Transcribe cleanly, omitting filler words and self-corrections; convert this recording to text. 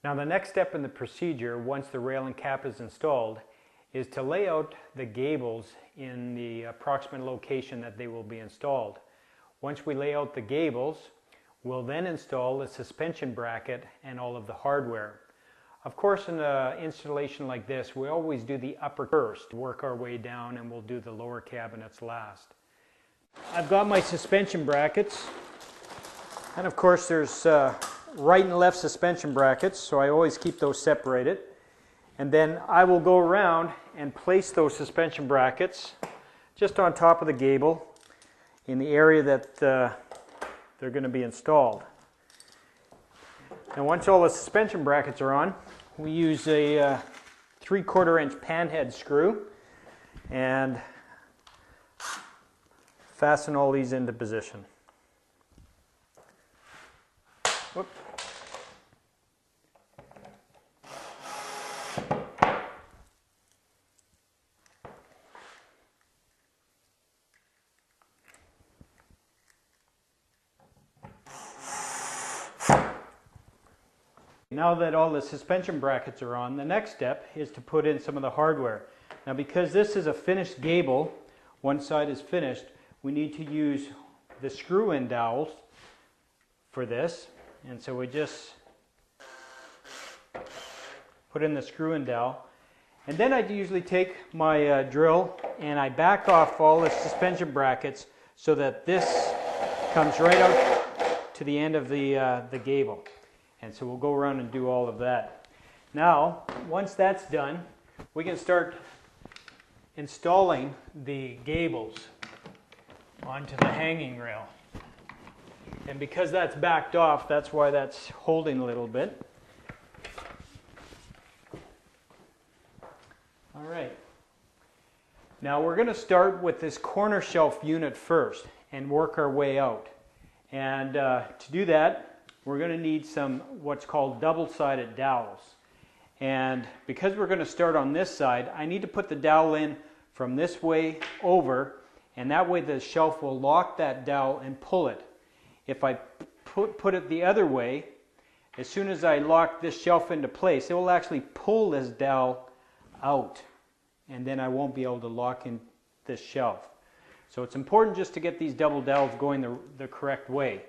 Now the next step in the procedure, once the rail and cap is installed, is to lay out the gables in the approximate location that they will be installed. Once we lay out the gables, we'll then install the suspension bracket and all of the hardware. Of course, in an installation like this, we always do the upper first, work our way down, and we'll do the lower cabinets last. I've got my suspension brackets, and of course there's right and left suspension brackets, so I always keep those separated. And then I will go around and place those suspension brackets just on top of the gable in the area that they're going to be installed. And once all the suspension brackets are on, we use a 3/4 inch panhead screw and fasten all these into position. Whoop. Now that all the suspension brackets are on, the next step is to put in some of the hardware. Now because this is a finished gable, one side is finished, we need to use the screw-in dowels for this. And so we just put in the screw-in dowel. And then I usually take my drill and I back off all the suspension brackets so that this comes right out to the end of the gable. And so we'll go around and do all of that. Now, once that's done, we can start installing the gables onto the hanging rail. And because that's backed off, that's why that's holding a little bit. All right. Now we're going to start with this corner shelf unit first and work our way out. And to do that, we're going to need some what's called double-sided dowels. And because we're going to start on this side, I need to put the dowel in from this way over, and that way the shelf will lock that dowel and pull it. If I put it the other way, as soon as I lock this shelf into place, it will actually pull this dowel out, and then I won't be able to lock in this shelf. So it's important just to get these double dowels going the correct way.